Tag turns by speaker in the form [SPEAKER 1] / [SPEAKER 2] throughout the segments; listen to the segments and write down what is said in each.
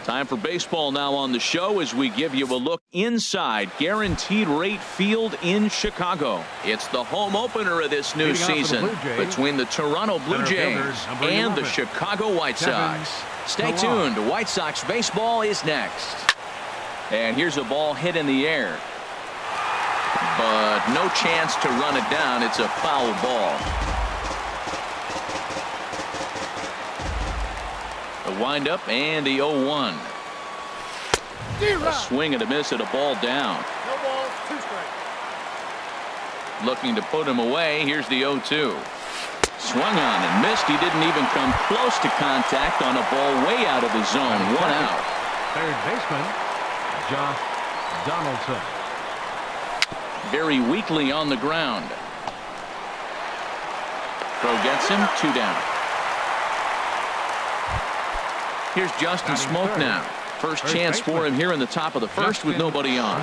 [SPEAKER 1] Time for baseball now on the show as we give you a look inside Guaranteed Rate Field in Chicago. It's the home opener of this new season between the Toronto Blue Jays and the Chicago White Sox. Stay tuned. White Sox baseball is next. And here's a ball hit in the air, but no chance to run it down. It's a foul ball. The windup and the 0-1. A swing and a miss at a ball down.
[SPEAKER 2] No balls, 2 strikes.
[SPEAKER 1] Looking to put him away. Here's the 0-2. Swung on and missed. He didn't even come close to contact on a ball way out of the zone. 1 out.
[SPEAKER 3] Third baseman, Josh Donaldson.
[SPEAKER 1] Very weakly on the ground. Throw gets him. 2 down. Here's Justin Smoke now. First chance for him here in the top of the first with nobody on.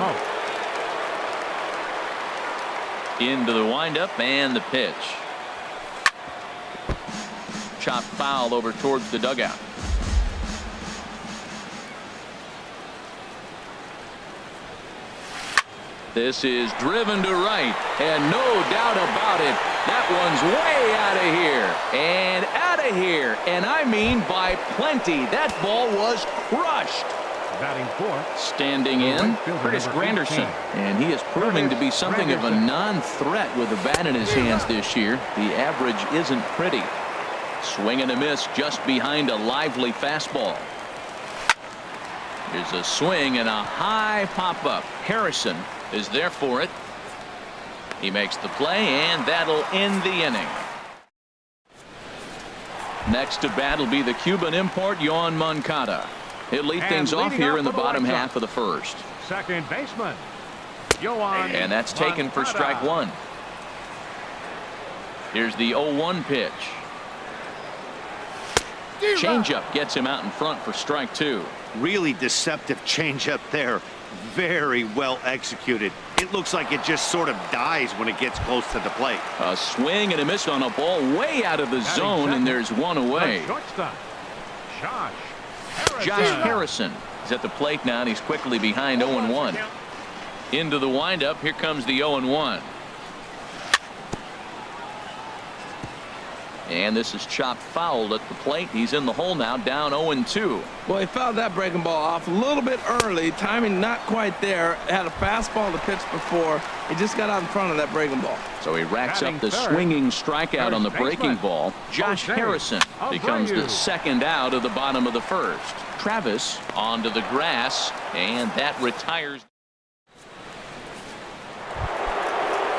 [SPEAKER 1] Into the windup and the pitch. Chop foul over towards the dugout. This is driven to right, and no doubt about it, that one's way out of here, and out of here, and I mean by plenty. That ball was crushed.
[SPEAKER 3] Batting fourth.
[SPEAKER 1] Standing in, Curtis Granderson, and he is proving to be something of a non-threat with the bat in his hands this year. The average isn't pretty. Swing and a miss just behind a lively fastball. Here's a swing and a high pop-up. Harrison is there for it. He makes the play, and that'll end the inning. Next to bat will be the Cuban import, Yoan Moncada. He'll lead things off here in the bottom half of the first.
[SPEAKER 3] Second baseman, Yoan.
[SPEAKER 1] And that's taken for strike 1. Here's the 0-1 pitch. Changeup gets him out in front for strike 2.
[SPEAKER 4] Really deceptive changeup there. Very well executed. It looks like it just sort of dies when it gets close to the plate.
[SPEAKER 1] A swing and a miss on a ball way out of the zone, and there's 1 away. Josh Harrison is at the plate now, and he's quickly behind 0-1. Into the windup. Here comes the 0-1. And this is chopped foul at the plate. He's in the hole now, down 0-2.
[SPEAKER 5] Well, he fouled that breaking ball off a little bit early. Timing not quite there. Had a fastball to pitch before. He just got out in front of that breaking ball.
[SPEAKER 1] So he racks up the swinging strikeout on the breaking ball. Josh Harrison becomes the second out of the bottom of the first. Travis onto the grass, and that retires.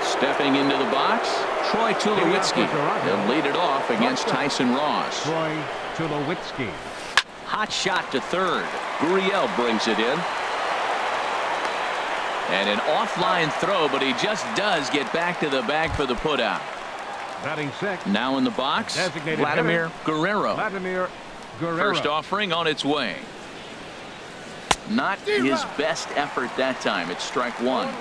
[SPEAKER 1] Stepping into the box, Troy Tulowitzki. He'll lead it off against Tyson Ross.
[SPEAKER 3] Troy Tulowitzki.
[SPEAKER 1] Hot shot to third. Gurriel brings it in. And an offline throw, but he just does get back to the bag for the putout.
[SPEAKER 3] Batting sixth.
[SPEAKER 1] Now in the box, Vladimir Guerrero. First offering on its way. Not his best effort that time. It's strike 1.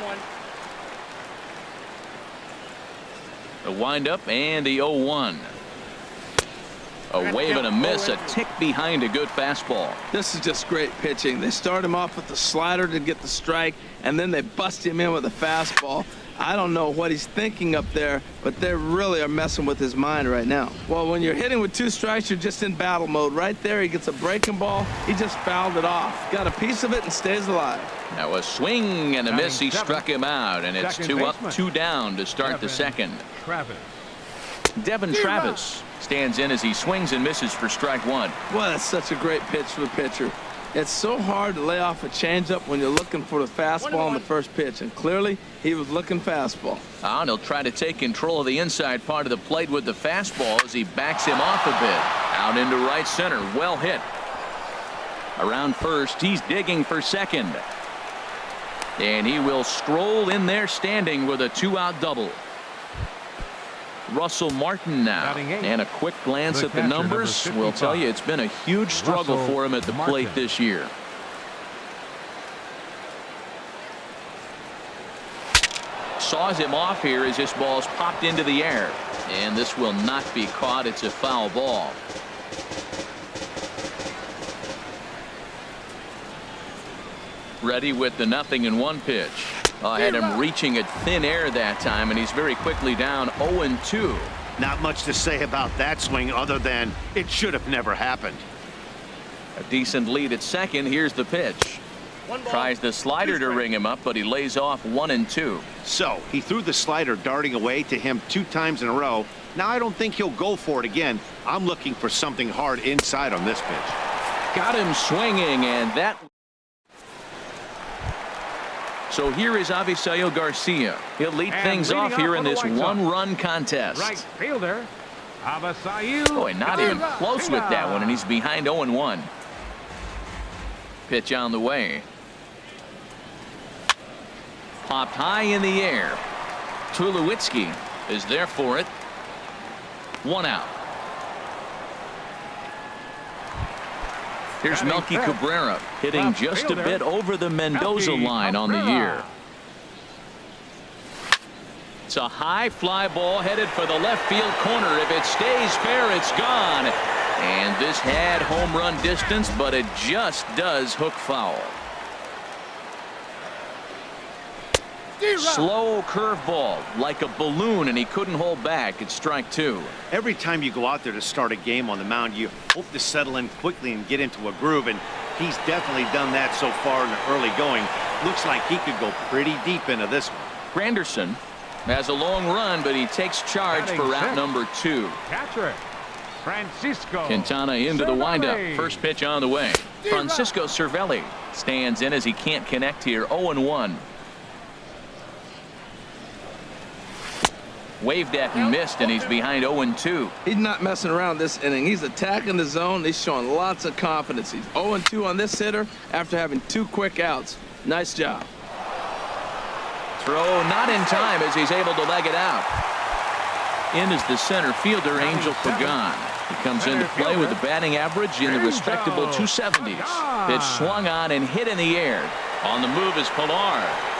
[SPEAKER 1] The windup and the 0-1. A wave and a miss, a tick behind a good fastball.
[SPEAKER 5] This is just great pitching. They start him off with the slider to get the strike, and then they bust him in with a fastball. I don't know what he's thinking up there, but they really are messing with his mind right now. Well, when you're hitting with 2 strikes, you're just in battle mode. Right there, he gets a breaking ball. He just fouled it off. Got a piece of it and stays alive.
[SPEAKER 1] Now a swing and a miss. He struck him out, and it's 2 up, 2 down to start the second. Devin Travis stands in as he swings and misses for strike 1.
[SPEAKER 5] Well, that's such a great pitch for the pitcher. It's so hard to lay off a changeup when you're looking for the fastball on the first pitch, and clearly he was looking fastball.
[SPEAKER 1] And he'll try to take control of the inside part of the plate with the fastball as he backs him off a bit. Out into right center. Well hit. Around first, he's digging for second. And he will stroll in there standing with a 2-out double. Russell Martin now, and a quick glance at the numbers will tell you it's been a huge struggle for him at the plate this year. Saws him off here as this ball's popped into the air, and this will not be caught. It's a foul ball. Ready with the 0-1 pitch. Had him reaching at thin air that time, and he's very quickly down 0-2.
[SPEAKER 4] Not much to say about that swing other than it should have never happened.
[SPEAKER 1] A decent lead at second. Here's the pitch. Tries the slider to ring him up, but he lays off 1-2.
[SPEAKER 4] So he threw the slider darting away to him 2 times in a row. Now I don't think he'll go for it again. I'm looking for something hard inside on this pitch.
[SPEAKER 1] Got him swinging, and that. So here is Avisail Garcia. He'll lead things off here in this one-run contest.
[SPEAKER 3] Right fielder, Avisail.
[SPEAKER 1] Boy, not even close with that one, and he's behind 0-1. Pitch on the way. Popped high in the air. Tulowitzki is there for it. 1 out. Here's Melky Cabrera hitting just a bit over the Mendoza line on the year. It's a high fly ball headed for the left field corner. If it stays fair, it's gone. And this had home run distance, but it just does hook foul. Slow curveball like a balloon, and he couldn't hold back. It's strike 2.
[SPEAKER 4] Every time you go out there to start a game on the mound, you hope to settle in quickly and get into a groove, and he's definitely done that so far in the early going. Looks like he could go pretty deep into this one.
[SPEAKER 1] Granderson has a long run, but he takes charge for route number 2.
[SPEAKER 3] Catcher, Francisco
[SPEAKER 1] Quintana into the windup. First pitch on the way. Francisco Cervelli stands in as he can't connect here. 0-1. Waved at and missed, and he's behind 0-2.
[SPEAKER 5] He's not messing around this inning. He's attacking the zone. He's showing lots of confidence. He's 0-2 on this hitter after having 2 quick outs. Nice job.
[SPEAKER 1] Throw not in time as he's able to leg it out. In is the center fielder, Angel Pagan. He comes into play with a batting average in the respectable 270s. Pitch swung on and hit in the air. On the move is Pilar.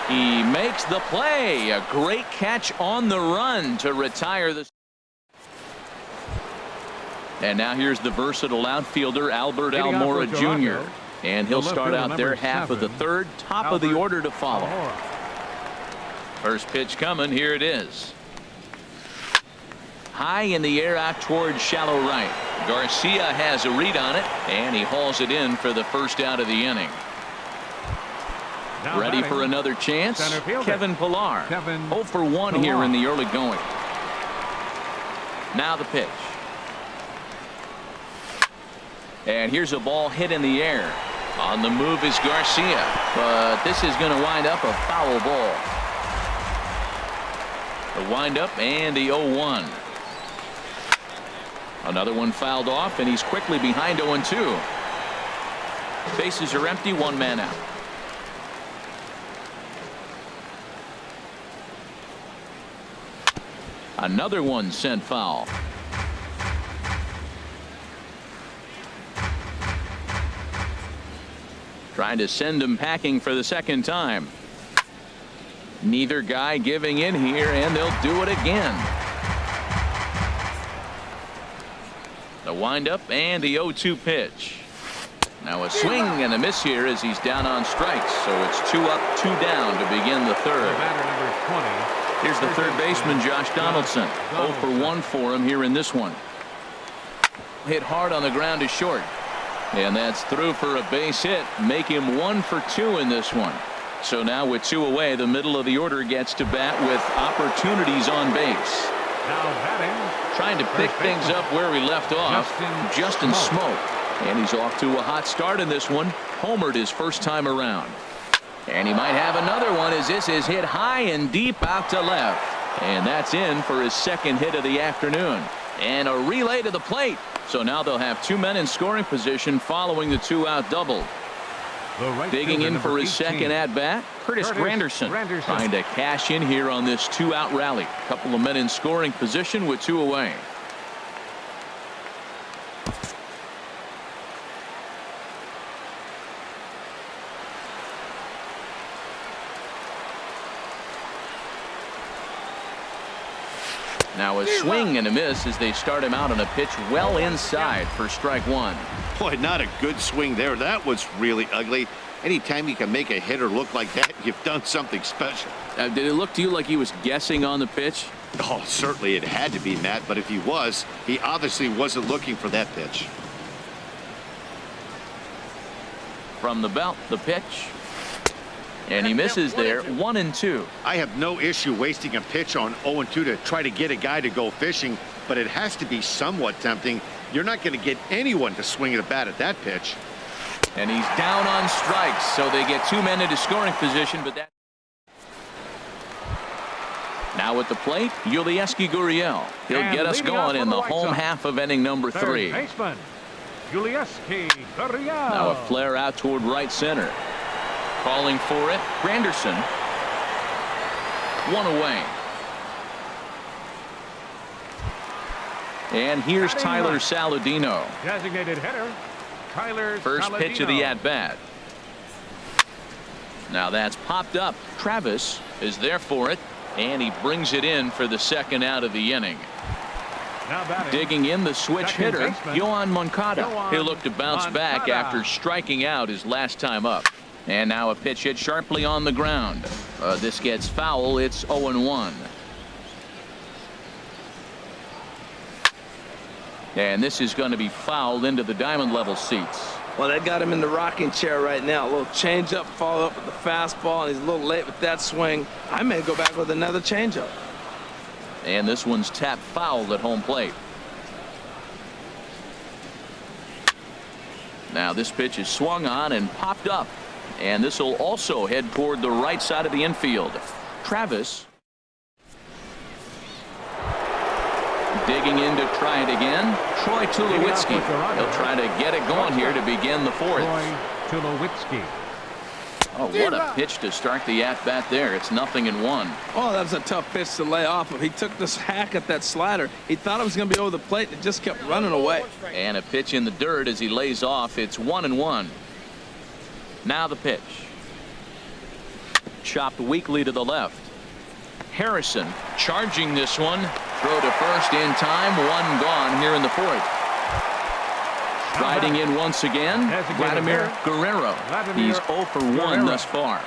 [SPEAKER 1] He makes the play. A great catch on the run to retire the. And now here's the versatile outfielder Albert Almora Jr. And he'll start out there half of the third, top of the order to follow. First pitch coming. Here it is. High in the air out towards shallow right. Garcia has a read on it, and he hauls it in for the first out of the inning. Ready for another chance. Kevin Pilar. 0 for 1 here in the early going. Now the pitch. And here's a ball hit in the air. On the move is Garcia, but this is going to wind up a foul ball. The windup and the 0-1. Another one fouled off, and he's quickly behind 0-2. Bases are empty, 1 man out. Another one sent foul. Trying to send him packing for the second time. Neither guy giving in here, and they'll do it again. The windup and the 0-2 pitch. Now a swing and a miss here as he's down on strikes. So it's 2 up, 2 down to begin the third.
[SPEAKER 3] batter number 20.
[SPEAKER 1] Here's the third baseman, Josh Donaldson. 0 for 1 for him here in this one. Hit hard on the ground to short. And that's through for a base hit. Make him 1 for 2 in this one. So now with 2 away, the middle of the order gets to bat with opportunities on base.
[SPEAKER 3] Now batting.
[SPEAKER 1] Trying to pick things up where we left off. Justin Smoke. And he's off to a hot start in this one. Homered his first time around. And he might have another one as this is hit high and deep out to left. And that's in for his second hit of the afternoon. And a relay to the plate. So now they'll have 2 men in scoring position following the 2-out double. Digging in for his second at bat, Curtis Granderson. Trying to cash in here on this 2-out rally. Couple of men in scoring position with 2 away. Now a swing and a miss as they start him out on a pitch well inside for strike 1.
[SPEAKER 4] Boy, not a good swing there. That was really ugly. Anytime you can make a hitter look like that, you've done something special.
[SPEAKER 1] Did it look to you like he was guessing on the pitch?
[SPEAKER 4] Oh, certainly it had to be, Matt, but if he was, he obviously wasn't looking for that pitch.
[SPEAKER 1] From the belt, the pitch. And he misses there, 1-2.
[SPEAKER 4] I have no issue wasting a pitch on 0-2 to try to get a guy to go fishing, but it has to be somewhat tempting. You're not going to get anyone to swing at a bat at that pitch.
[SPEAKER 1] And he's down on strikes, so they get 2 men into scoring position, but that. Now at the plate, Yulieski Gurriel. He'll
[SPEAKER 3] And
[SPEAKER 1] get us
[SPEAKER 3] leading
[SPEAKER 1] going
[SPEAKER 3] off
[SPEAKER 1] in
[SPEAKER 3] for
[SPEAKER 1] the
[SPEAKER 3] the White
[SPEAKER 1] home
[SPEAKER 3] Sox,
[SPEAKER 1] half of inning number
[SPEAKER 3] Third
[SPEAKER 1] 3.
[SPEAKER 3] baseman, Yulieski Gurriel.
[SPEAKER 1] Now a flare out toward right center. Calling for it, Granderson. 1 away. And here's
[SPEAKER 3] Batting
[SPEAKER 1] Tyler
[SPEAKER 3] left.
[SPEAKER 1] Saladino.
[SPEAKER 3] Designated hitter, Tyler
[SPEAKER 1] First
[SPEAKER 3] Saladino.
[SPEAKER 1] pitch of the at-bat. Now that's popped up. Travis is there for it, and he brings it in for the second out of the inning.
[SPEAKER 3] Now batting,
[SPEAKER 1] Digging in the switch
[SPEAKER 3] second
[SPEAKER 1] hitter,
[SPEAKER 3] baseman,
[SPEAKER 1] Yohan Moncada.
[SPEAKER 3] Yohan
[SPEAKER 1] He'll look to bounce back
[SPEAKER 3] Moncada.
[SPEAKER 1] after striking out his last time up. And now a pitch hit sharply on the ground. This gets foul. It's 0-1. And this is going to be fouled into the diamond level seats.
[SPEAKER 5] Well, they got him in the rocking chair right now. A little changeup, follow up with the fastball, and he's a little late with that swing. I may go back with another changeup.
[SPEAKER 1] And this one's tapped foul at home plate. Now this pitch is swung on and popped up. And this will also head toward the right side of the infield. Travis digging in to try it again. Troy Tulowitzki. He'll try to get it going here to begin the fourth.
[SPEAKER 3] Troy Tulowitzki.
[SPEAKER 1] Oh, what a pitch to start the at-bat there. It's 0-1.
[SPEAKER 5] Oh, that was a tough pitch to lay off of. He took this hack at that slider. He thought it was going to be over the plate, and it just kept running away.
[SPEAKER 1] And a pitch in the dirt as he lays off. It's 1-1. Now the pitch. Chopped weakly to the left. Harrison charging this one. Throw to first in time. 1 gone here in the fourth. Riding in once again, Vladimir Guerrero. He's 0 for 1 thus far.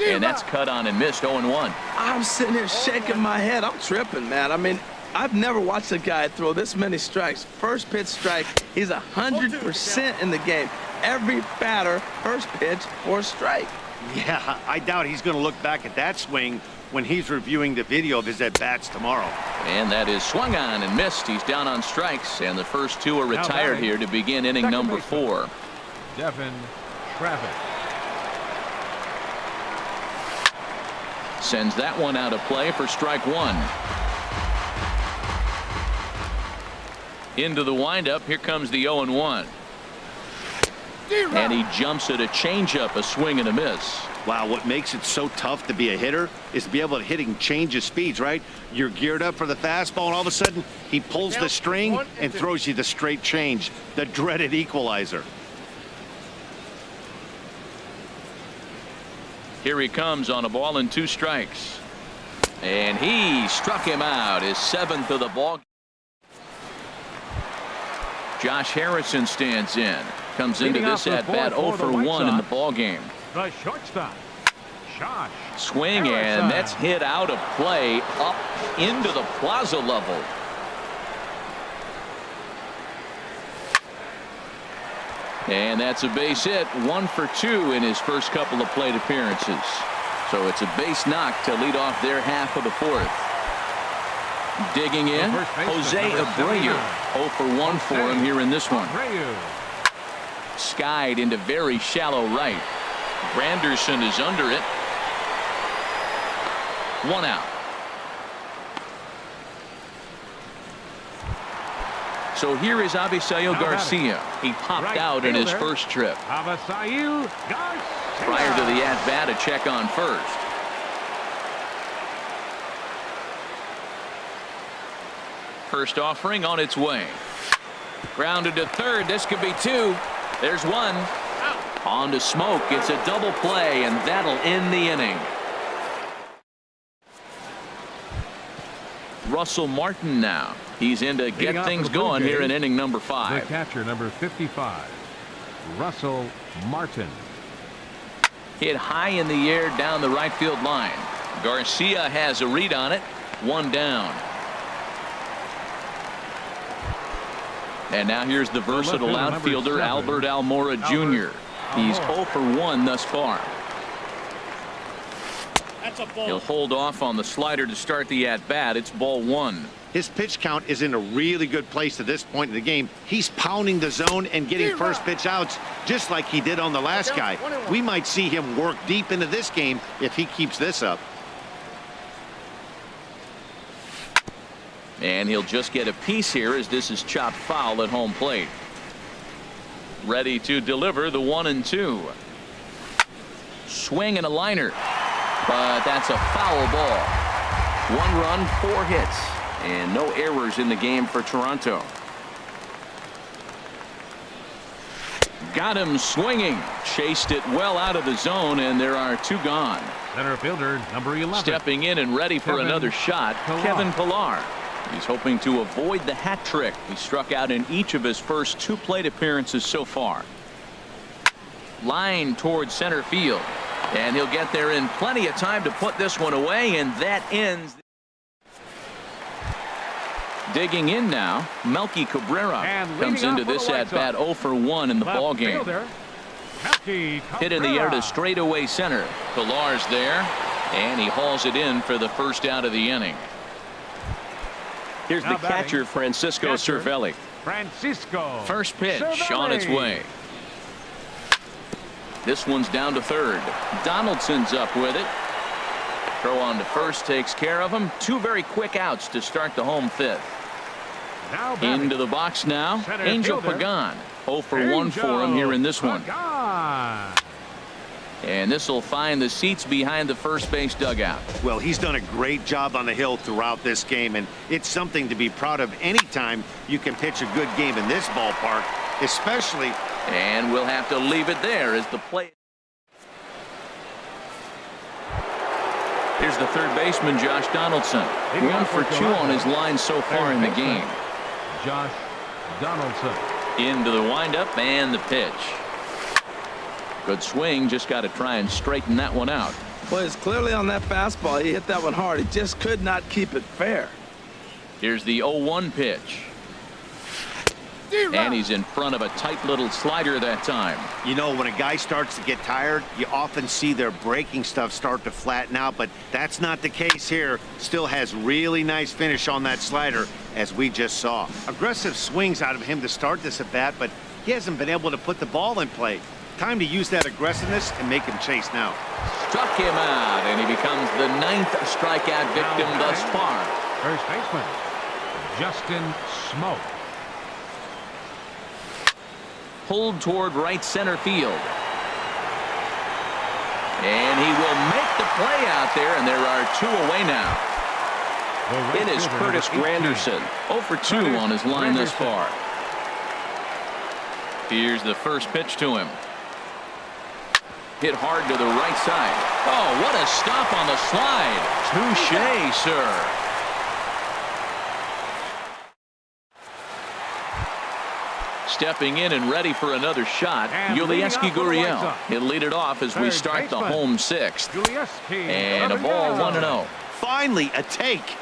[SPEAKER 1] And that's cut on and missed. 0-1.
[SPEAKER 5] I'm sitting here shaking my head. I'm tripping, man. I mean, I've never watched a guy throw this many strikes. First pitch strike, he's 100% in the game. Every batter, first pitch or strike.
[SPEAKER 4] Yeah, I doubt he's going to look back at that swing when he's reviewing the video of his at-bats tomorrow.
[SPEAKER 1] And that is swung on and missed. He's down on strikes, and the first 2 are retired here to begin inning number 4.
[SPEAKER 3] Devin Travis.
[SPEAKER 1] Sends that one out of play for strike 1. Into the windup. Here comes the 0-1. And he jumps at a changeup, a swing and a miss.
[SPEAKER 4] Wow, what makes it so tough to be a hitter is to be able to hitting change of speeds, right? You're geared up for the fastball, and all of a sudden he pulls the string and throws you the straight change, the dreaded equalizer.
[SPEAKER 1] Here he comes on a ball and 2 strikes. And he struck him out, his 7th of the ball. Josh Harrison stands in. Comes into this at bat 0 for 1 in the ball game.
[SPEAKER 3] The shortstop, Josh
[SPEAKER 1] Swing,
[SPEAKER 3] Harrison.
[SPEAKER 1] and that's hit out of play up into the plaza level. And that's a base hit. 1 for 2 in his first couple of plate appearances. So it's a base knock to lead off their half of the fourth. Digging in, Jose Abreu. 0 for 1 for him here in this one.
[SPEAKER 3] Abreu.
[SPEAKER 1] Skied into very shallow right. Granderson is under it. 1 out. So here is Avisail Garcia. He popped out in his first trip.
[SPEAKER 3] Avisail Garcia.
[SPEAKER 1] Prior to the at-bat, a check on first. First offering on its way. Grounded to third. This could be 2. There's 1. On to Smoke. It's a double play, and that'll end the inning. Russell Martin now. He's in to
[SPEAKER 3] Leading
[SPEAKER 1] get
[SPEAKER 3] off for
[SPEAKER 1] things
[SPEAKER 3] the Blue
[SPEAKER 1] going here in
[SPEAKER 3] Jays,
[SPEAKER 1] inning number
[SPEAKER 3] The
[SPEAKER 1] 5.
[SPEAKER 3] catcher, number 55, Russell Martin.
[SPEAKER 1] Hit high in the air down the right field line. Garcia has a read on it. 1 down. And now here's the versatile
[SPEAKER 3] fielder, number
[SPEAKER 1] outfielder
[SPEAKER 3] 7,
[SPEAKER 1] Albert Almora Jr. He's 0 for 1 thus far.
[SPEAKER 2] That's a ball.
[SPEAKER 1] He'll hold off on the slider to start the at-bat. It's ball 1.
[SPEAKER 4] His pitch count is in a really good place at this point in the game. He's pounding the zone and getting first pitch outs just like he did on the last guy. We might see him work deep into this game if he keeps this up.
[SPEAKER 1] And he'll just get a piece here as this is chopped foul at home plate. Ready to deliver the 1-2. Swing and a liner. But that's a foul ball. 1 run, 4 hits. And no errors in the game for Toronto. Got him swinging. Chased it well out of the zone, and there are 2 gone.
[SPEAKER 3] Center fielder, number 11.
[SPEAKER 1] Stepping in and ready for
[SPEAKER 3] Kevin
[SPEAKER 1] another shot,
[SPEAKER 3] Pillar.
[SPEAKER 1] Kevin Pillar. He's hoping to avoid the hat trick. He struck out in each of his first 2 plate appearances so far. Line towards center field. And he'll get there in plenty of time to put this one away, and that ends. Digging in now, Melky Cabrera
[SPEAKER 3] And
[SPEAKER 1] comes
[SPEAKER 3] leading
[SPEAKER 1] into
[SPEAKER 3] off for
[SPEAKER 1] this
[SPEAKER 3] the White
[SPEAKER 1] at-bat
[SPEAKER 3] Sox.
[SPEAKER 1] 0 for 1 in the
[SPEAKER 3] Left
[SPEAKER 1] ballgame.
[SPEAKER 3] fielder, Melky
[SPEAKER 1] Hit in the air to
[SPEAKER 3] Cabrera.
[SPEAKER 1] straightaway center. Pillar's there, and he hauls it in for the first out of the inning. Here's
[SPEAKER 3] Now
[SPEAKER 1] the
[SPEAKER 3] batting,
[SPEAKER 1] catcher, Francisco
[SPEAKER 3] catcher.
[SPEAKER 1] Cervelli.
[SPEAKER 3] Francisco.
[SPEAKER 1] First pitch
[SPEAKER 3] Cervelli.
[SPEAKER 1] on its way. This one's down to third. Donaldson's up with it. Throw on to first takes care of him. 2 very quick outs to start the home 5th.
[SPEAKER 3] Now batting,
[SPEAKER 1] Into the box now,
[SPEAKER 3] Center
[SPEAKER 1] Angel
[SPEAKER 3] fielder,
[SPEAKER 1] Pagan. 0 for 1 for him here in this one.
[SPEAKER 3] Pagan.
[SPEAKER 1] And this will find the seats behind the first base dugout.
[SPEAKER 4] Well, he's done a great job on the hill throughout this game, and it's something to be proud of anytime you can pitch a good game in this ballpark, especially.
[SPEAKER 1] And we'll have to leave it there as the play. Here's the third baseman, Josh Donaldson.
[SPEAKER 3] Leading
[SPEAKER 1] 1
[SPEAKER 3] off
[SPEAKER 1] for
[SPEAKER 3] for
[SPEAKER 1] 2
[SPEAKER 3] Toronto.
[SPEAKER 1] on his line so far in the game.
[SPEAKER 3] Josh Donaldson.
[SPEAKER 1] Into the windup and the pitch. Good swing, just got to try and straighten that one out.
[SPEAKER 5] Well, it's clearly on that fastball. He hit that one hard. He just could not keep it fair.
[SPEAKER 1] Here's the 0-1 pitch. And he's in front of a tight little slider that time.
[SPEAKER 4] You know, when a guy starts to get tired, you often see their breaking stuff start to flatten out, but that's not the case here. Still has really nice finish on that slider, as we just saw. Aggressive swings out of him to start this at bat, but he hasn't been able to put the ball in play. Time to use that aggressiveness and make him chase now.
[SPEAKER 1] Struck him out, and he becomes the 9th strikeout victim
[SPEAKER 3] Now
[SPEAKER 1] thus far.
[SPEAKER 3] First baseman, Justin Smoke.
[SPEAKER 1] Pulled toward right center field. And he will make the play out there, and there are 2 away now.
[SPEAKER 3] The right
[SPEAKER 1] It is
[SPEAKER 3] fielder,
[SPEAKER 1] Curtis
[SPEAKER 3] number 18.
[SPEAKER 1] Granderson. 0 for 2
[SPEAKER 3] Curtis
[SPEAKER 1] on his line thus
[SPEAKER 3] Granderson.
[SPEAKER 1] far. Here's the first pitch to him. Hit hard to the right side. Oh, what a stop on the slide. Touché, sir. Stepping in and ready for another shot,
[SPEAKER 3] And leading off
[SPEAKER 1] Yulieski
[SPEAKER 3] for the White
[SPEAKER 1] Gurriel.
[SPEAKER 3] Sox.
[SPEAKER 1] He'll lead it off as we
[SPEAKER 3] Third
[SPEAKER 1] start the
[SPEAKER 3] baseman,
[SPEAKER 1] home 6th.
[SPEAKER 3] Yulieski
[SPEAKER 1] And a ball
[SPEAKER 3] Gurriel.
[SPEAKER 1] 1-0.
[SPEAKER 4] Finally, a take.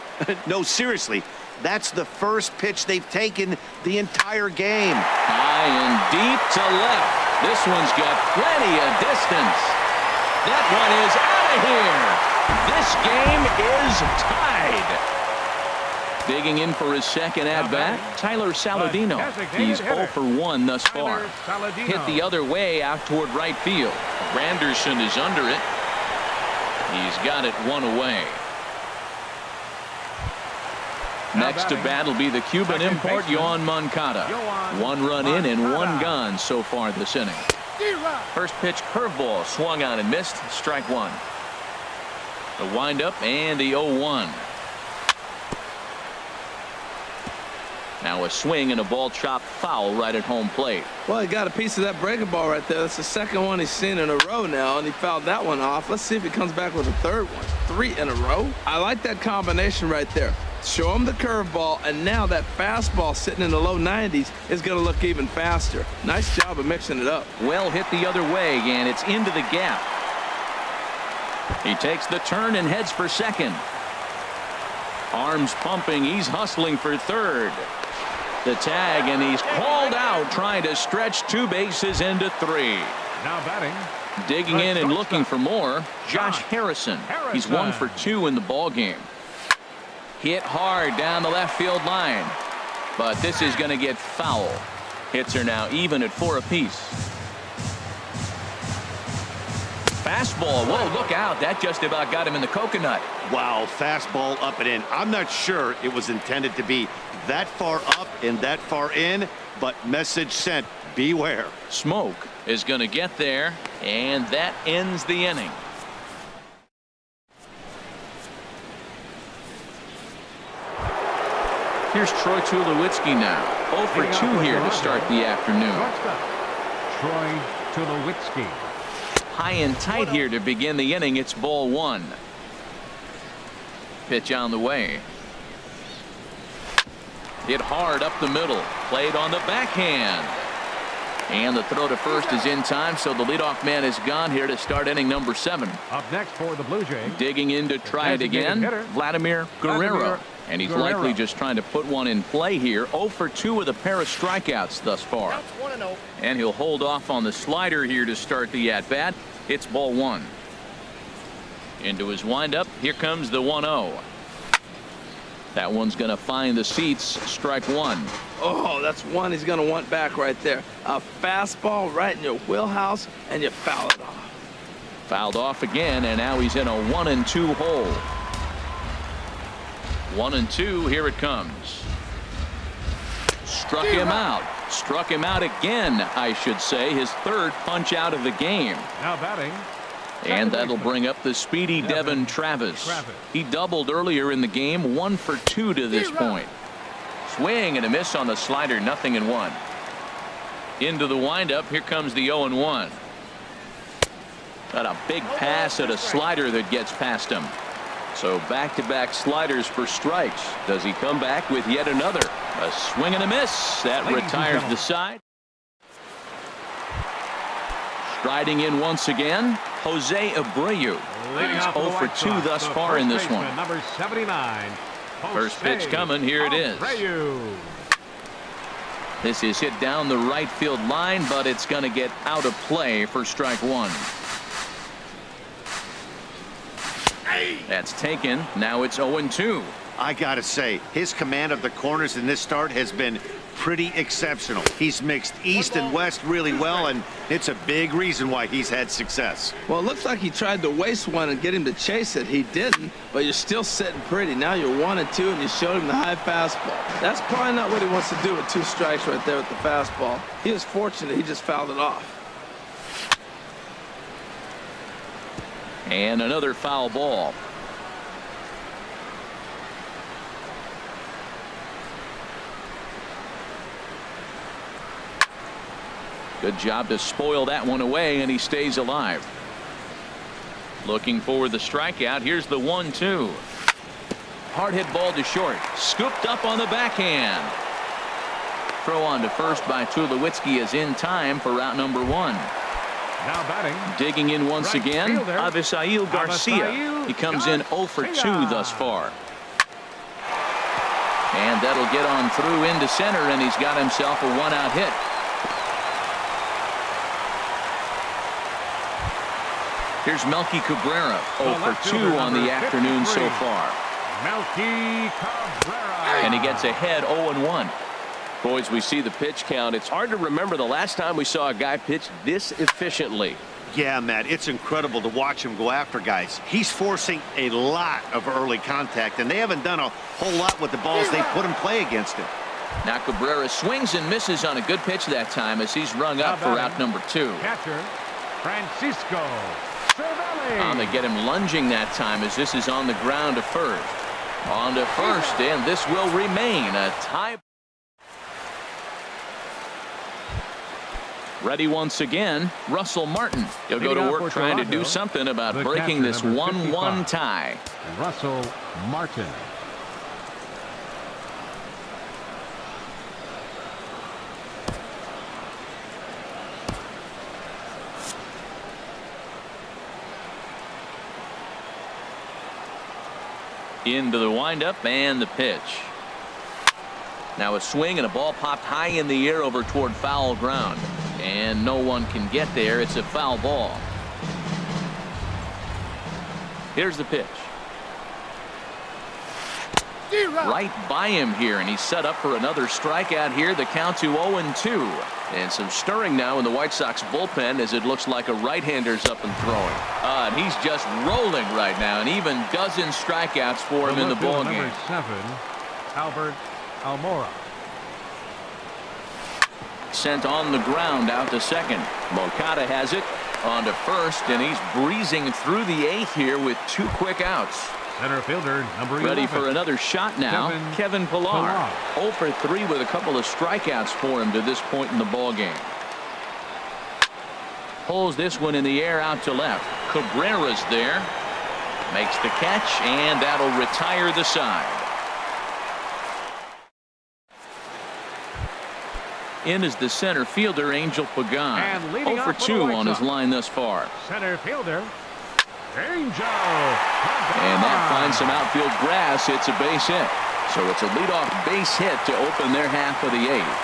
[SPEAKER 4] No, seriously, that's the first pitch they've taken the entire game.
[SPEAKER 1] High and deep to left. This one's got plenty of distance. That one is out of here. This game is tied. Digging in for his second at-bat, Tyler Saladino. He's 0 for 1 thus far.
[SPEAKER 3] Tyler Saladino.
[SPEAKER 1] Hit the other way out toward right field. Granderson is under it. He's got it 1 away. Next to bat will be the Cuban
[SPEAKER 3] second
[SPEAKER 1] import,
[SPEAKER 3] baseman,
[SPEAKER 1] Yoan Moncada.
[SPEAKER 3] Yoan
[SPEAKER 1] 1 run in and 1
[SPEAKER 3] Moncada.
[SPEAKER 1] gone so far this inning. First pitch curveball swung on and missed. Strike 1. The windup and the 0-1. Now a swing and a ball chopped foul right at home plate.
[SPEAKER 5] Well, he got a piece of that breaking ball right there. That's the second one he's seen in a row now, and he fouled that one off. Let's see if he comes back with a third one. 3 in a row. I like that combination right there. Show him the curveball, and now that fastball sitting in the low 90s is going to look even faster. Nice job of mixing it up.
[SPEAKER 1] Well hit the other way, and it's into the gap. He takes the turn and heads for second. Arms pumping. He's hustling for third. The tag, and he's called out, trying to stretch 2 bases into 3.
[SPEAKER 3] Now batting.
[SPEAKER 1] Digging in and looking for more, Josh Harrison. He's 1 for 2 in the ball game. Hit hard down the left field line, but this is going to get foul. Hits are now even at 4 apiece. Fastball. Whoa, look out. That just about got him in the coconut.
[SPEAKER 4] Wow, fastball up and in. I'm not sure it was intended to be that far up and that far in, but message sent, beware.
[SPEAKER 1] Smoke is going to get there, and that ends the inning. Here's Troy Tulowitzki now. 0 for 2 here to start the afternoon.
[SPEAKER 3] Troy Tulowitzki.
[SPEAKER 1] High and tight here to begin the inning. It's ball 1. Pitch on the way. Hit hard up the middle. Played on the backhand. And the throw to first is in time, so the leadoff man is gone here to start inning number 7.
[SPEAKER 3] Up next for the Blue Jays.
[SPEAKER 1] Digging in to try it again, Vladimir Guerrero. And he's likely just trying to put one in play here. 0 for 2 with a pair of strikeouts thus far. And he'll hold off on the slider here to start the at-bat. It's ball 1. Into his windup. Here comes the 1-0. That one's going to find the seats. Strike 1.
[SPEAKER 5] Oh, that's one he's going to want back right there. A fastball right in your wheelhouse, and you foul it off.
[SPEAKER 1] Fouled off again, and now he's in a 1-2 hole. 1-2. Here it comes. Struck him out. Struck him out again, I should say. His 3rd punch out of the game.
[SPEAKER 3] Now batting.
[SPEAKER 1] And that'll bring up the speedy Devin Travis. He doubled earlier in the game. 1 for 2 to this point. Swing and a miss on the slider. 0-1. Into the windup. Here comes the 0-1. Got a big pass at a slider that gets past him. So back-to-back sliders for strikes. Does he come back with yet another? A swing and a miss. That retires the side. Striding in once again, Jose Abreu. He's 0 for 2 thus far in this one.
[SPEAKER 3] Number 79.
[SPEAKER 1] First pitch coming. Here it is. This is hit down the right field line, but it's going to get out of play for strike 1. That's taken. Now it's 0-2.
[SPEAKER 4] I gotta say, his command of the corners in this start has been pretty exceptional. He's mixed east and west really well, and it's a big reason why he's had success.
[SPEAKER 5] Well, it looks like he tried to waste one and get him to chase it. He didn't, but you're still sitting pretty. Now you're 1-2, and you showed him the high fastball. That's probably not what he wants to do with 2 strikes right there with the fastball. He was fortunate. He just fouled it off.
[SPEAKER 1] And another foul ball. Good job to spoil that one away, and he stays alive. Looking for the strikeout. Here's the 1-2. Hard hit ball to short. Scooped up on the backhand. Throw on to first by Tulowitzki is in time for route number 1.
[SPEAKER 3] Now batting.
[SPEAKER 1] Digging in once again, Avisail Garcia. He comes in 0 for 2 thus far. And that'll get on through into center, and he's got himself a 1-out hit. Here's Melky Cabrera, 0 for 2 on the afternoon so far.
[SPEAKER 3] Melky Cabrera.
[SPEAKER 1] And he gets ahead 0-1. Boys, we see the pitch count. It's hard to remember the last time we saw a guy pitch this efficiently.
[SPEAKER 4] Yeah, Matt, it's incredible to watch him go after guys. He's forcing a lot of early contact, and they haven't done a whole lot with the balls they put in play against him.
[SPEAKER 1] Now Cabrera swings and misses on a good pitch that time as he's rung up for route number 2.
[SPEAKER 3] Catcher, Francisco Cervelli.
[SPEAKER 1] They get him lunging that time as this is on the ground to first. On to first, and this will remain a tie. Ready once again, Russell Martin. He'll go to work trying to do something about breaking this 1-1 tie.
[SPEAKER 3] Russell Martin.
[SPEAKER 1] Into the windup and the pitch. Now a swing and a ball popped high in the air over toward foul ground. And no one can get there. It's a foul ball. Here's the pitch. Right by him here, and he's set up for another strikeout here. The count to 0-2. And some stirring now in the White Sox bullpen as it looks like a right-hander's up and throwing. And he's just rolling right now, and even dozen strikeouts for him in the ball game.
[SPEAKER 3] Number 7, Albert Almora.
[SPEAKER 1] Sent on the ground out to second. Moncada has it on to first, and he's breezing through the 8th here with 2 quick outs.
[SPEAKER 3] Center fielder, number 11.
[SPEAKER 1] Ready for another shot now. Kevin Pillar. 0 for 3 with a couple of strikeouts for him to this point in the ball game. Pulls this one in the air out to left. Cabrera's there. Makes the catch, and that'll retire the side. In is the center fielder, Angel Pagan. 0 for 2 on his line thus far.
[SPEAKER 3] Center fielder, Angel.
[SPEAKER 1] And that finds some outfield grass. It's a base hit. So it's a leadoff base hit to open their half of the 8th.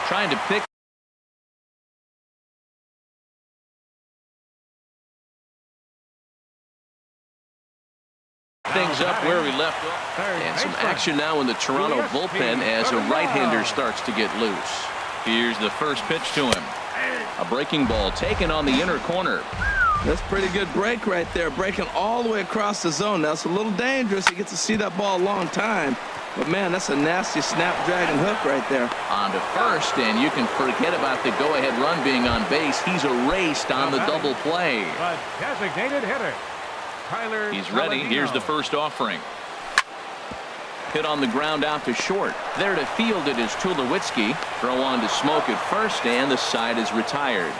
[SPEAKER 1] Trying to pick things up where we left off. And some action now in the Toronto bullpen as a right-hander starts to get loose. Here's the first pitch to him. A breaking ball taken on the inner corner.
[SPEAKER 5] That's pretty good break right there, breaking all the way across the zone. Now it's a little dangerous. You get to see that ball a long time, but man, that's a nasty snapdragon hook right there.
[SPEAKER 1] On to first, and you can forget about the go-ahead run being on base. He's erased on the double play.
[SPEAKER 3] A designated hitter, Tyler.
[SPEAKER 1] He's ready. Here's the first offering. Hit on the ground out to short. There to field it is Tulowitzki. Throw on to Smoke at first, and the side is retired.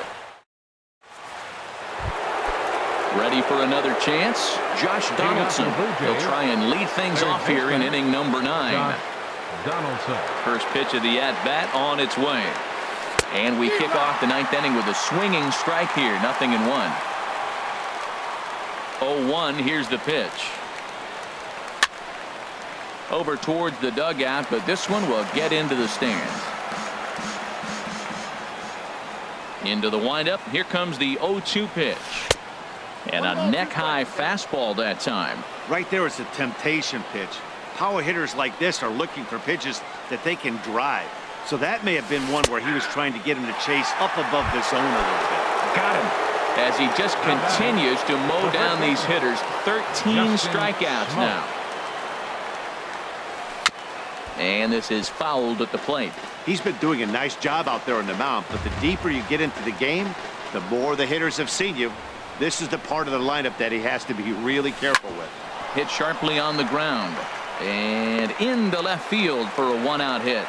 [SPEAKER 1] Ready for another chance. Josh Donaldson. He'll try and lead things off here in inning number 9.
[SPEAKER 3] Donaldson.
[SPEAKER 1] First pitch of the at-bat on its way. And we kick off the 9th inning with a swinging strike here. 0-1. 0-1. Here's the pitch. Over towards the dugout, but this one will get into the stands. Into the windup. Here comes the 0-2 pitch. And a neck-high fastball that time.
[SPEAKER 4] Right there is a temptation pitch. Power hitters like this are looking for pitches that they can drive. So that may have been one where he was trying to get him to chase up above the zone a little bit.
[SPEAKER 1] Got him. As he just continues to mow down these hitters. 13 strikeouts now. And this is fouled at the plate.
[SPEAKER 4] He's been doing a nice job out there on the mound, but the deeper you get into the game, the more the hitters have seen you. This is the part of the lineup that he has to be really careful with.
[SPEAKER 1] Hit sharply on the ground and into left field for a 1-out hit.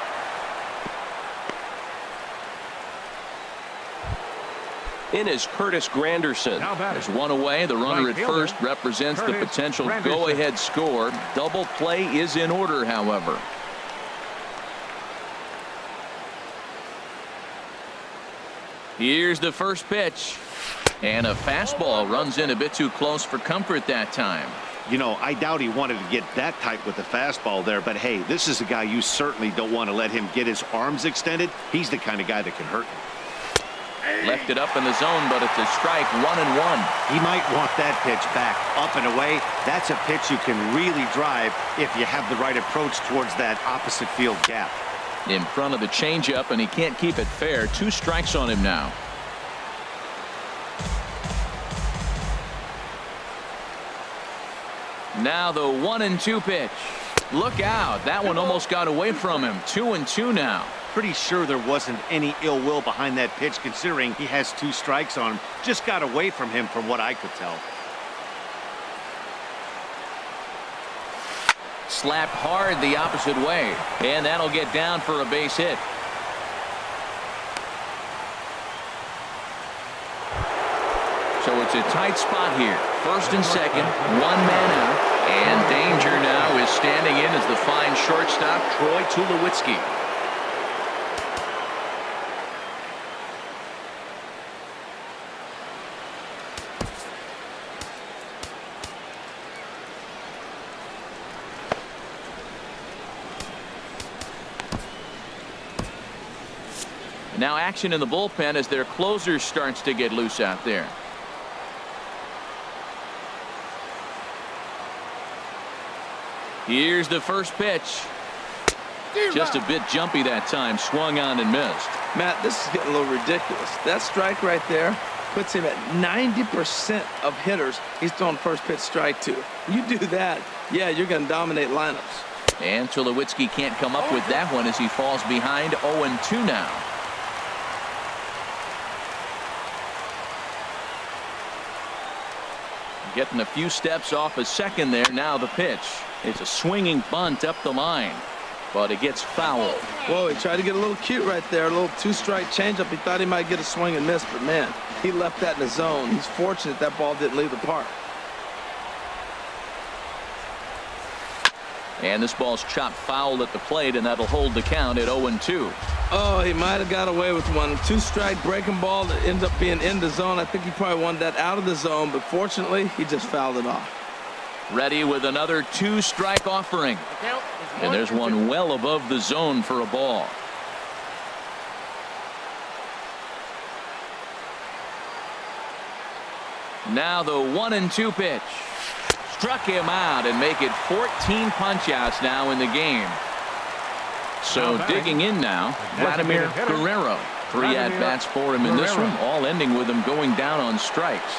[SPEAKER 1] In is Curtis Granderson. There's one away. The runner at first represents the potential go-ahead score. Double play is in order, however. Here's the first pitch. And a fastball runs in a bit too close for comfort that time.
[SPEAKER 4] You know, I doubt he wanted to get that tight with the fastball there, but hey, this is a guy you certainly don't want to let him get his arms extended. He's the kind of guy that can hurt you.
[SPEAKER 1] Left it up in the zone, but it's a strike. 1-1.
[SPEAKER 4] He might want that pitch back up and away. That's a pitch you can really drive if you have the right approach towards that opposite field gap.
[SPEAKER 1] In front of the changeup, and he can't keep it fair. 2 strikes on him now. Now the 1-2 pitch. Look out. That one almost got away from him. 2-2 now.
[SPEAKER 4] Pretty sure there wasn't any ill will behind that pitch, considering he has 2 strikes on him. Just got away from him from what I could tell.
[SPEAKER 1] Slapped hard the opposite way. And that'll get down for a base hit. So it's a tight spot here. First and second, 1 man out. And danger now is standing in as the fine shortstop, Troy Tulowitzki. Now action in the bullpen as their closer starts to get loose out there. Here's the first pitch. Just a bit jumpy that time. Swung on and missed.
[SPEAKER 5] Matt, this is getting a little ridiculous. That strike right there puts him at 90% of hitters he's throwing first pitch strike to. You do that, yeah, you're going to dominate lineups.
[SPEAKER 1] And Tulowitzki can't come up with that one as he falls behind 0-2 now. Getting a few steps off a second there. Now the pitch. It's a swinging bunt up the line, but it gets foul.
[SPEAKER 5] Whoa, he tried to get a little cute right there. A little two-strike changeup. He thought he might get a swing and miss, but man, he left that in the zone. He's fortunate that ball didn't leave the park.
[SPEAKER 1] And this ball's chopped foul at the plate, and that'll hold the count at 0-2.
[SPEAKER 5] Oh, he might have got away with one. Two-strike breaking ball that ends up being in the zone. I think he probably wanted that out of the zone, but fortunately, he just fouled it off.
[SPEAKER 1] Ready with another two-strike offering. And there's one well above the zone for a ball. Now the 1-2 pitch. Struck him out and make it 14 punch-outs now in the game. So digging in now, Vladimir Guerrero. 3 at-bats for him in this one, all ending with him going down on strikes.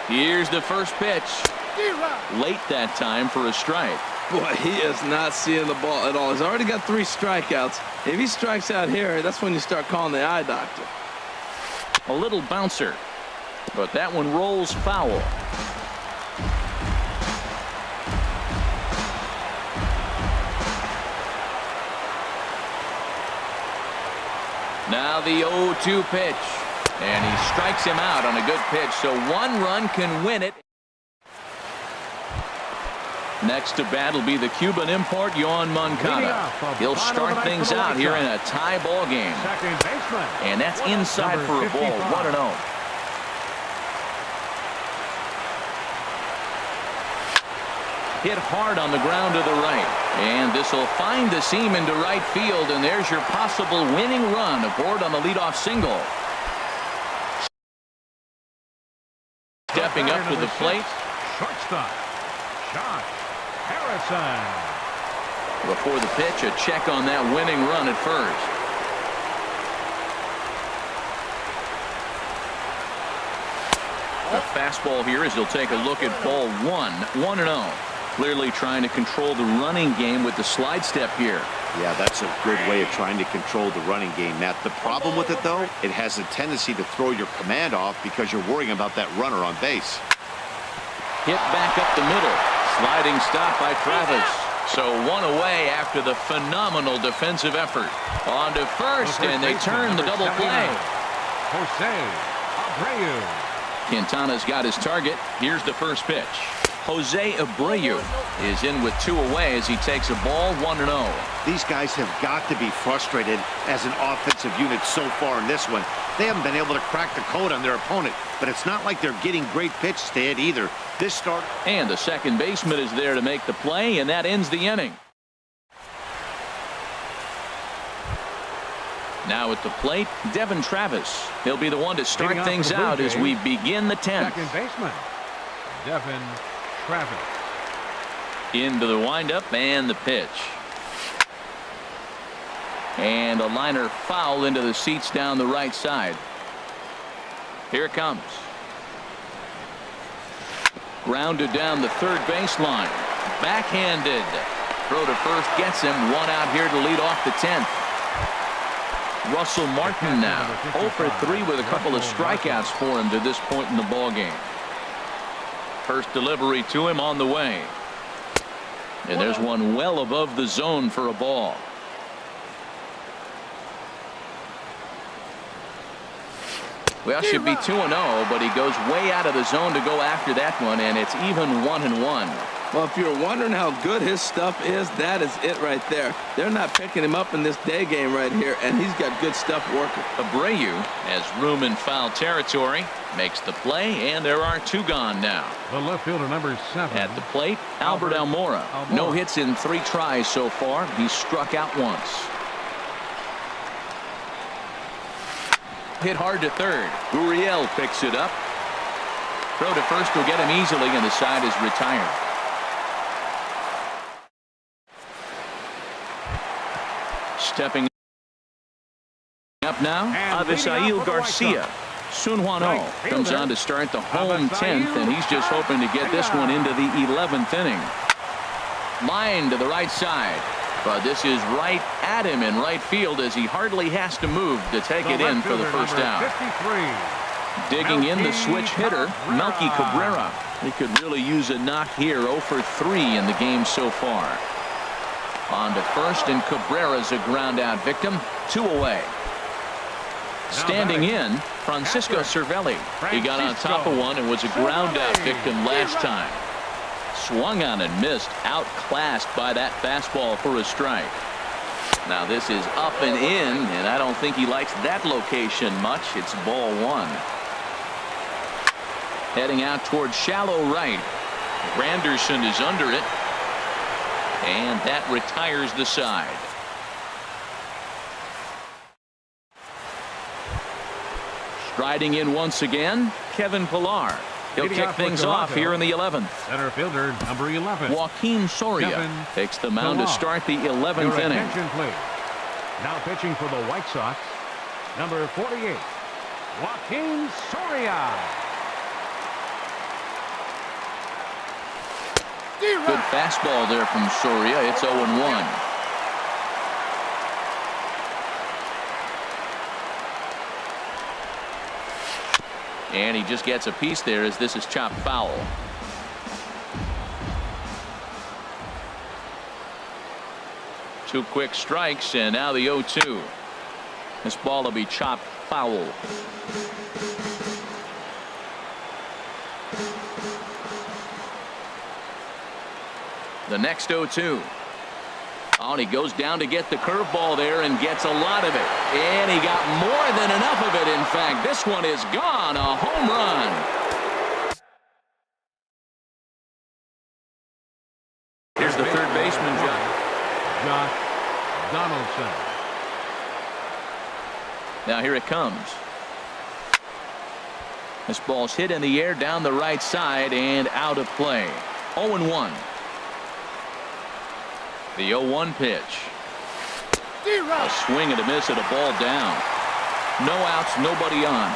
[SPEAKER 1] Here's the first pitch. Late that time for a strike.
[SPEAKER 5] Boy, he is not seeing the ball at all. He's already got 3 strikeouts. If he strikes out here, that's when you start calling the eye doctor.
[SPEAKER 1] A little bouncer, but that one rolls foul. Now the 0-2 pitch, and he strikes him out on a good pitch, so 1 run can win it. Next to bat will be the Cuban import, Yoan Moncada. He'll start things out here in a tie ball game. And that's inside for a ball, 1-0. Hit hard on the ground to the right. And this will find the seam into right field, and there's your possible winning run aboard on the leadoff single. Stepping up to the plate.
[SPEAKER 3] Shortstop, Josh Harrison.
[SPEAKER 1] Before the pitch, a check on that winning run at first. A fastball here as he'll take a look at ball 1-0. Clearly trying to control the running game with the slide step here.
[SPEAKER 4] Yeah, that's a good way of trying to control the running game, Matt. The problem with it, though, it has a tendency to throw your command off because you're worrying about that runner on base.
[SPEAKER 1] Hit back up the middle. Sliding stop by Travis. So 1 away after the phenomenal defensive effort. On to first, and they turn the double play.
[SPEAKER 3] Jose Abreu.
[SPEAKER 1] Quintana's got his target. Here's the first pitch. Jose Abreu is in with 2 away as he takes a ball 1-0.
[SPEAKER 4] These guys have got to be frustrated as an offensive unit so far in this one. They haven't been able to crack the code on their opponent, but it's not like they're getting great pitches to hit either. This start.
[SPEAKER 1] And the second baseman is there to make the play, and that ends the inning. Now at the plate, Devin Travis. He'll be the one to start things out as we begin the 10th.
[SPEAKER 3] Second baseman, Devin Travis.
[SPEAKER 1] Into the windup and the pitch. And a liner foul into the seats down the right side. Here it comes. Grounded down the third baseline. Backhanded. Throw to first gets him. 1 out here to lead off the 10th. Russell Martin now 0 for 3 with a couple of strikeouts for him to this point in the ball game. First delivery to him on the way. And there's one well above the zone for a ball. Well, should be 2-0, but he goes way out of the zone to go after that one, and it's even 1-1.
[SPEAKER 5] Well, if you're wondering how good his stuff is, that is it right there. They're not picking him up in this day game right here, and he's got good stuff working.
[SPEAKER 1] Abreu has room in foul territory, makes the play, and there are 2 gone now.
[SPEAKER 3] The left fielder, number 7.
[SPEAKER 1] At the plate, Albert Almora. No hits in 3 tries so far. He's struck out once. hit hard to third. Gurriel picks it up. Throw to first will get him easily, and the side is retired. Stepping up now, Avisail Garcia. Sunhwano comes on to start the home 10th, and he's just hoping to get this one into the 11th inning. Line to the right side, but this is right at him in right field as he hardly has to move to take it in for the first out. Digging in the switch hitter, Melky Cabrera. He could really use a knock here. 0 for 3 in the game so far. On to first, and Cabrera's a ground out victim. 2 away. Standing in, Francisco Cervelli. He got on top of one and was a ground out victim last time. Swung on and missed, outclassed by that fastball for a strike. Now this is up and in, and I don't think he likes that location much. It's ball 1. Heading out towards shallow right. Granderson is under it, and that retires the side. Striding in once again, Kevin Pillar. He'll kick things off here in the 11th.
[SPEAKER 3] Center fielder, number 11.
[SPEAKER 1] Joaquin Soria takes the mound to start the 11th inning.
[SPEAKER 3] Attention, please. Now pitching for the White Sox, number 48, Joaquin Soria.
[SPEAKER 1] Good fastball there from Soria. It's 0-1. And he just gets a piece there as this is chopped foul. Two quick strikes, and now the 0-2. This ball will be chopped foul. The next 0-2. Oh, and he goes down to get the curveball there and gets a lot of it. And he got more than enough of it, in fact. This one is gone. A home run. Here's the third baseman,
[SPEAKER 3] Josh Donaldson.
[SPEAKER 1] Now here it comes. This ball's hit in the air down the right side and out of play. 0-1. The 0-1 pitch. A swing and a miss at a ball down. No outs, nobody on.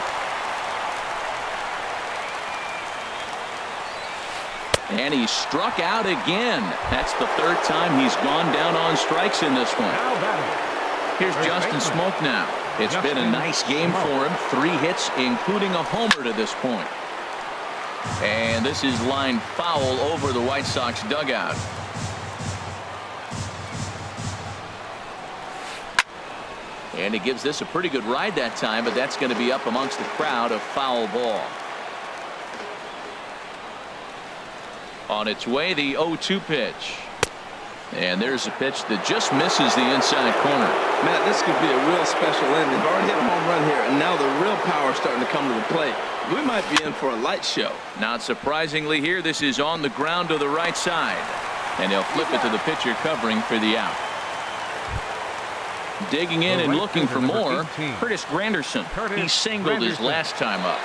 [SPEAKER 1] And he struck out again. That's the third time he's gone down on strikes in this one. Here's Justin Smoke now. It's been a nice game for him. 3 hits, including a homer to this point. And this is lined foul over the White Sox dugout. And he gives this a pretty good ride that time, but that's going to be up amongst the crowd. A foul ball. On its way, the 0-2 pitch. And there's a pitch that just misses the inside corner.
[SPEAKER 5] Matt, this could be a real special inning. They've already hit a home run here, and now the real power is starting to come to the plate. We might be in for a light show.
[SPEAKER 1] Not surprisingly here, this is on the ground to the right side. And he'll flip it to the pitcher covering for the out. Digging in and looking for more, Curtis Granderson. He singled his last time up.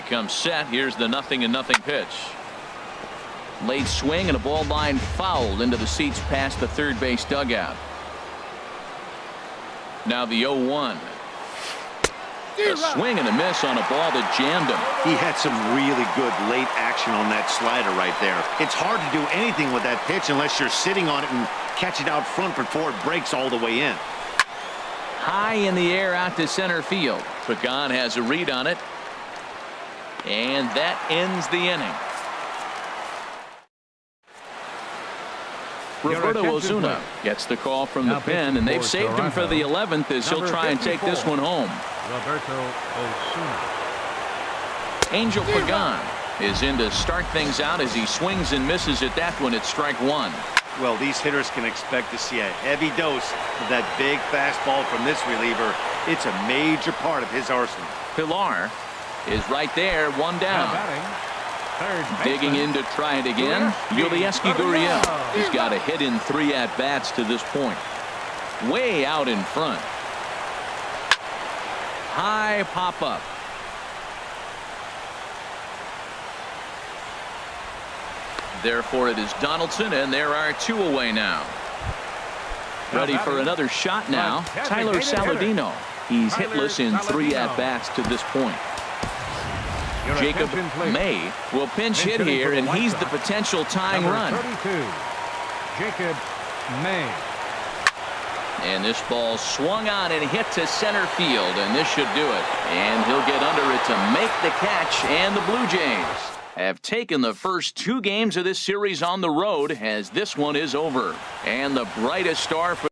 [SPEAKER 1] Comes set. Here's the 0-0 pitch. Late swing and a ball line fouled into the seats past the third base dugout. Now the 0-1. A swing and a miss on a ball that jammed him.
[SPEAKER 4] He had some really good late action on that slider right there. It's hard to do anything with that pitch unless you're sitting on it and catch it out front before it breaks all the way in.
[SPEAKER 1] High in the air out to center field. Pagan has a read on it. And that ends the inning. Roberto Ozuna gets the call from the pen, and they've saved him for the 11th as he'll try and take this one home.
[SPEAKER 3] Roberto Osuna.
[SPEAKER 1] Angel Pagan is in to start things out as he swings and misses at that one at strike one.
[SPEAKER 4] Well, these hitters can expect to see a heavy dose of that big fastball from this reliever. It's a major part of his arsenal.
[SPEAKER 1] Pilar is right there, one down. Digging in to try it again, Yulieski Gurriel. He's got a hit in 3 at-bats to this point. Way out in front. High pop-up. Therefore, it is Donaldson, and there are 2 away now. Ready for another shot now, Tyler Saladino. He's hitless in 3 at-bats to this point. Jacob May will pinch hit here, and he's the potential tying run.
[SPEAKER 3] Jacob May.
[SPEAKER 1] And this ball swung on and hit to center field, and this should do it. And he'll get under it to make the catch, and the Blue Jays have taken the first 2 games of this series on the road as this one is over. And the brightest star for